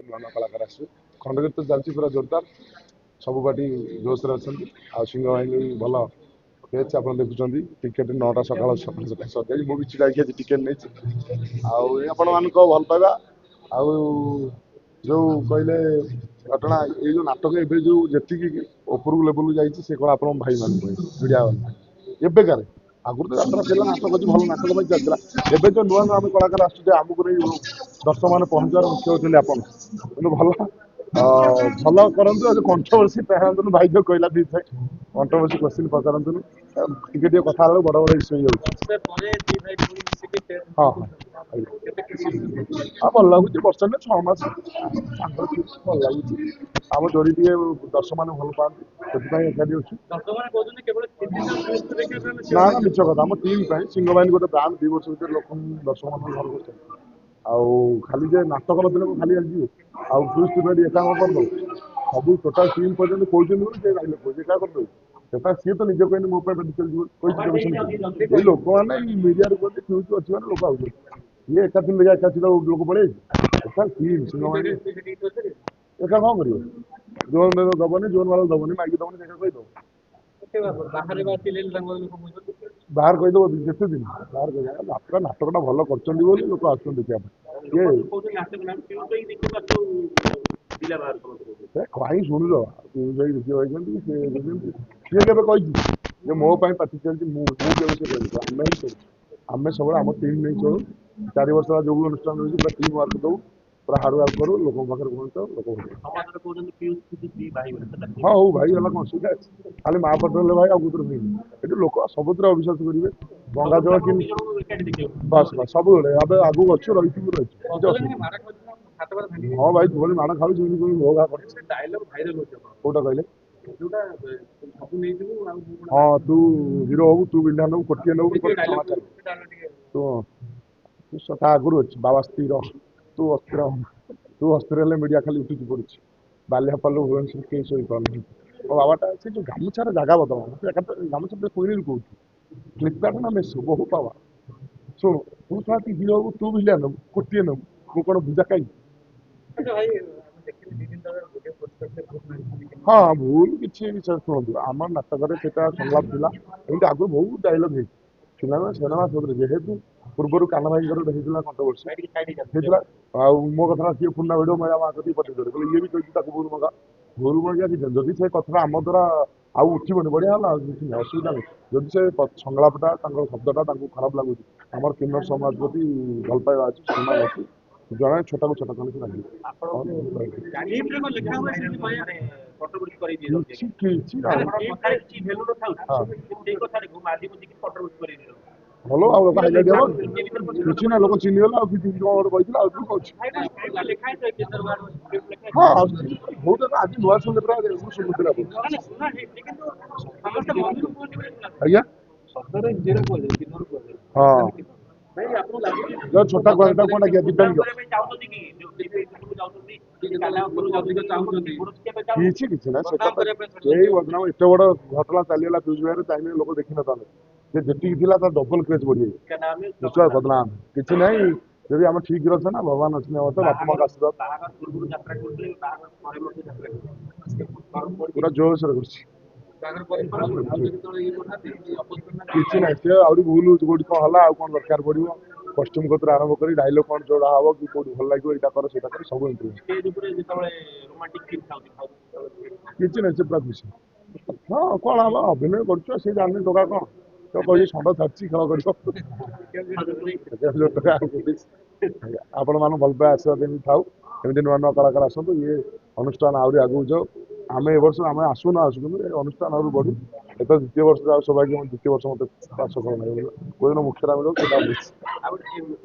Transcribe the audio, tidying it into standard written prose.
ନୂଆ ନୂଆ କଳାକାର ଆସିବେ। ଖଣ୍ଡଗୀତ ଚାଲିଛି ପୁରା ଜୋରଦାର, ସବୁ ପାର୍ଟି ଜୋସ୍ରେ ଅଛନ୍ତି। ଆଉ ସିଂହ ବାହିନୀ ଭଲ ମ୍ୟାଚ୍ ଆପଣ ଦେଖୁଛନ୍ତି। ଟିକେଟ୍ 9ଟା ସକାଳ ସକାଳ ସକାଳ ସରିଯାଇଛି। ମୁଁ ବି ଛିଡ଼ା ହେଇକି ଆଜି ଟିକେଟ୍ ନେଇଛି। ଆଉ ଏ ଆପଣମାନଙ୍କ ଭଲ ପାଇବା ଆଉ ଯୋଉ କହିଲେ ଘଟଣା, ଏଇ ଯୋଉ ନାଟକ ଏବେ ଯୋଉ ଯେତିକି ଉପରକୁ ଲେବୁଲକୁ ଯାଇଛି ସେ କଣ ଆପଣଙ୍କ ଭାଇମାନଙ୍କୁ ପାଇଁ ମିଡ଼ିଆ ବାଲା ଏବେକାର। ଆଗରୁ ତ ଯାତ୍ରା ଥିଲା, ନାଟକ ଅଛି, ଭଲ ନାଟକ ପାଇଁ ଚାଲିଥିଲା। ଏବେ ଯୋଉ ନୂଆ ନୂଆ ଆମେ କଳାକାର ଆସୁଛେ, ଆମକୁ ନେଇ ଦର୍ଶକମାନେ ପହଞ୍ଚିବାର ମୁଖ୍ୟ ହେଉଛନ୍ତି ଆପଣ। କିନ୍ତୁ ଭଲ ଭଲ କରନ୍ତୁ। ଆଉ କଣ୍ଟ୍ରୋଭର୍ସି ପାରନ୍ତୁନି। ଭାଇ ଯୋଉ କହିଲା ଦିଥାଏ କଣ୍ଟ୍ରୋଭର୍ସି କ୍ୱେଶ୍ଚିନ୍ ପଚାରନ୍ତୁନି। ଟିକେ ଟିକେ କଥା ହେଲାବେଳକୁ ବଡ଼ ବଡ଼ ଇସ୍ୟୁ ହେଇଯାଉଛି। ହଁ ହଁ ଭଲ ଲାଗୁଛି। ବର୍ଷେ ନା 6 ମାସ ସାଙ୍ଗ ଥିଲୁ, ଭଲ ଲାଗୁଛି। ଆମ ଯୋଡ଼ି ଟିକେ ଦର୍ଶକମାନେ ଭଲ ପାଆନ୍ତି, ସେଥିପାଇଁ ଏକାଠି ଅଛୁ। ନା ନା ମିଛ କଥା। ଆମ ଟିମ୍ ପାଇଁ ସିଂହବାହିନୀ ଗୋଟେ ବ୍ରାଣ୍ଡ 2 ବର୍ଷ ଭିତରେ ଲୋକ ଦର୍ଶକମାନଙ୍କୁ ଘର କରୁଛନ୍ତି। ଆଉ ଖାଲି ଯେ ନାଟକ ନଥିଲେ ଖାଲି ଆସିଯିବେ ଆଉ ଟୁରିଷ୍ଟ ଗାଡ଼ି ଏକା କରିଦେବୁ। ସବୁ ଟୋଟାଲ ଟିମ୍ ପର୍ଯ୍ୟନ୍ତ କହୁଛନ୍ତି ବୋଲି ସେ ଗାଡ଼ି ଲୋକ ଏକା କରିଦେବୁ। ସେଟା ସିଏ ତ ନିଜେ କହିଲେ ମୋ ପାଇଁ କହିଛି। ଏଇ ଲୋକମାନେ ଏଇ ମିଡ଼ିଆରେ କୁହନ୍ତି ଫ୍ୟୁଜ୍ ଅଛି ମାନେ ଲୋକ ଆଉଛନ୍ତି। ଇଏ ଏକା ଥିଲେ ଏକା ଥିଲା ଲୋକ ପଳେଇ ଏକା ଟିମ୍ ସିଂହବାହିନୀ ଏକା କଣ କରିବ? ଜୋନ୍ ଦବନି, ଜୋନ୍ ବାଲାକୁ ଦବନି, ମାଇକି ଦବନି, ଏକା କହିଦବ। ବାହାର କହିଦବ ଯେତେ ଦିନ ବାହାର କହିଦବ। ଯାତ୍ରା ନାଟକଟା ଭଲ କରିଛନ୍ତି ବୋଲି ଲୋକ ଆସୁଛନ୍ତି ଦେଖିବା ପାଇଁ। କାହିଁ ଶୁଣିଲ ଭାଇ ଦେଖି କହିଛନ୍ତି ସିଏ କେବେ କହିଛି ଯେ ମୋ ପାଇଁ ପାଟି ଚାଲିଛି? ମୁଁ କେବେ ସେ କହିଛି? ଆମେ ହିଁ କରୁଛୁ। ଆମେ ସବୁବେଳେ ଆମ ଟିମ୍ ନେଇ ଚଳୁ। 4 ବର୍ଷ ହେଲା ଯୋଉ ଅନୁଷ୍ଠାନ ରହିଛି ପୁରା ଟିମ୍ ୱାର୍କ ଦଉ, ପୁରା ହାର୍ଡ ୱାର୍କ କରୁ, ଲୋକଙ୍କ ପାଖରେ ପହଞ୍ଚାଉ, ଲୋକ ହଁ ହଉ ଭାଇ ହେଲା କଣ ଅସୁବିଧା ଅଛି? ଖାଲି ମା ପଟେ ହେଲେ ଭାଇ ଆଉ କୋଉଥିରେ ହୁଏନି। ଏଠି ଲୋକ ସବୁଥିରେ ଅବିଶ୍ୱାସ କରିବେ। ଗଙ୍ଗା ଜଳ କି ବାସ୍ ବାସ୍ ସବୁବେଳେ ଏବେ ଆଗକୁ ଅଛୁ, ରହିଥିବୁ ରହିଛୁ। କିଛି ଅସୁବିଧା ନାହିଁ। ହଁ ଭାଇ ତୁ ମାଡ଼ ଖାଉଛୁ କୋଉଟା କହିଲେ? ହଁ ତୁ ହିରୋ ହବୁ, ତୁ ବିଲନ୍ ହବୁ, କୋଟିଏ ନବୁ, ତା ଆଗରୁ ଅଛି ବାବା ସ୍ଥିର, ତୁ ଅସ୍ଥିର ତୁ ଅସ୍ଥିର ହେଲେ ମିଡ଼ିଆ ଖାଲି ଉଠିକି ପଡୁଛି। ବାଲିଆପାଲରୁ ଭୁବନେଶ୍ୱର କେହି ଶୋଇପାରୁନି। ମୋ ବାବାଟା ସେ ଯୋଉ ଗାମୁଛାର ଜାଗା ବଦଳ ଗାମୁଛା କୋଇଲି କହୁଛୁ ଫ୍ଲିପକାର୍ଟ ନା ମେସୋ ବହୁ ପାବା। ଶୁଣୁ ତୁ ଥରେ ହିରୋ ହବୁ, ତୁ ବିଲିଆନ୍ ହବୁ, କୋଟିଏ ନବୁ, ମୁଁ କଣ ବୁଝା ଖାଇବି? ହଁ ଭୁଲ କିଛି ଶୁଣନ୍ତୁ, ଆମ ନାଟକରେ ସେଟା ସଂଳାପ ଥିଲା। ଏମିତି ଆଗରୁ ବହୁତ ଡାଇଲଗ ହେଇଛି। ସିନେମା ଯେହେତୁ ପୂର୍ବରୁ କାନ ଭାଇଙ୍କର ହେଇଥିଲା କଣ୍ଟ୍ରୋଭର୍ସି ହେଇଥିଲା। ଆଉ ମୋ କଥା କିଏ ପୁରୁଣା ଭିଡ଼ିଓ ମା କତିକି ପଠେଇଦେଲେ, ଇଏ ବି କହିଛି ତାକୁ ଭୁଲ ମଗା। ଭୁଲ ମଗିଆ କିଛି ଯଦି ସେ କଥାଟା ଆମ ଦ୍ୱାରା ଆଉ ଉଠିବନି ବଢ଼ିଆ ହେଲା, ଆଉ କିଛି ନାହିଁ, ଅସୁବିଧା ନାହିଁ। ଯଦି ସେ ସଂଳାପଟା ତାଙ୍କ ଶବ୍ଦଟା ତାଙ୍କୁ ଖରାପ ଲାଗୁଛି, ଆମର କିନ୍ନର ସମାଜ ପ୍ରତି ଭଲ ପାଇବା ଅଛି, ସମ୍ମାନ ଅଛି। ଜଣେ ଛୋଟକୁ ଛୋଟ କଲେ ସେ ଲାଗିବ। କିଛି ଭଲ ଆଉ ଲୋକ ହାଇଲାଇଟ୍ ହବ କିଛି ନା ଲୋକ ଚିହ୍ନିଗଲେ ଆଉ କିଛି କଣ ଗୋଟେ କହିଥିଲା ଆଉ କଣ ଅଛି। ହଁ ବହୁତ ଆଜି ନୂଆ ଶୁଣିଲେ ପୁରା ମୁଁ ଶୁଣୁଥିଲା ଆଜ୍ଞା ହଁ ଯୋଉ ଛୋଟା କଣଟା କଣ ଡାକିବା ଦିବ୍ୟାଙ୍ଗ କିଛି ନାହିଁ। ସେଟା ସେଇ ବଦନାମ ଏତେ ବଡ ଘଟଣା ଚାଲିଗଲା ଫ୍ୟୁଜ୍ ଭାଇରେ ଚାହିଁଲେ ଲୋକ ଦେଖିନଥାନ୍ତେ। ସେ ଯେତିକି ଥିଲା ତାର ଡବଲ କ୍ରେଜ୍ ବଢିଯାଇଛି। ନିଶ୍ଚୟ ବଦନାମ କିଛି ନାହିଁ। ଯଦି ଆମେ ଠିକ ଅଛେ ନା ଭଗବାନ ଅଛନ୍ତି ଆମ ତ ବାପା ମାଙ୍କ ଆଶୀର୍ବାଦ ପୁରା ଜୋରସରେ କରୁଛି। କିଛି ନାହିଁ, ସେ ଆହୁରି ଭୁଲ ହଉଛି କୋଉଠି କଣ ହେଲା ଆଉ କଣ ଦରକାର ପଡିବ। କଷ୍ଟ୍ୟୁମ କତରୁ ଆରମ୍ଭ କରି ଡାଇଲଗ କଣ ଯୋଉଟା ହବ କି କୋଉଠି ଭଲ ଲାଗିବ ଏଇଟା କର ସେଇଟା କର ସବୁ କିଛି ନାହିଁ। ସେ ପୁରା ଖୁସି। ହଁ କଣ ହବ ଅଭିନୟ କରୁଛ ସେ ଜାଣିନି ଟୋକା କଣ ତ କହିଛି ଷଣ୍ଢ ଛାଡିଛି ଖେଳ କରିବ। ଆପଣ ମାନଙ୍କୁ ଭଲ ପାଇବା ଆଶୀର୍ବାଦ ଏମିତି ଥାଉ। ଏମିତି ନୂଆ ନୂଆ କଳାକାର ଆସନ୍ତୁ। ଇଏ ଅନୁଷ୍ଠାନ ଆହୁରି ଆଗକୁ ଯାଉ। ଆମେ ଏ ବର୍ଷ ଆମେ ଆସୁ କିନ୍ତୁ ଏ ଅନୁଷ୍ଠାନ ଆହୁରି ବଢୁ। ଏତ 2ୟ ବର୍ଷ ଯାଉ ସୌଭାଗ୍ୟ 2ୟ ବର୍ଷ ମତେ ସଫଳ ନାହିଁ କୋଉଦିନ ମୁଖ୍ୟଟା ମିଳିବ ସେଇଟା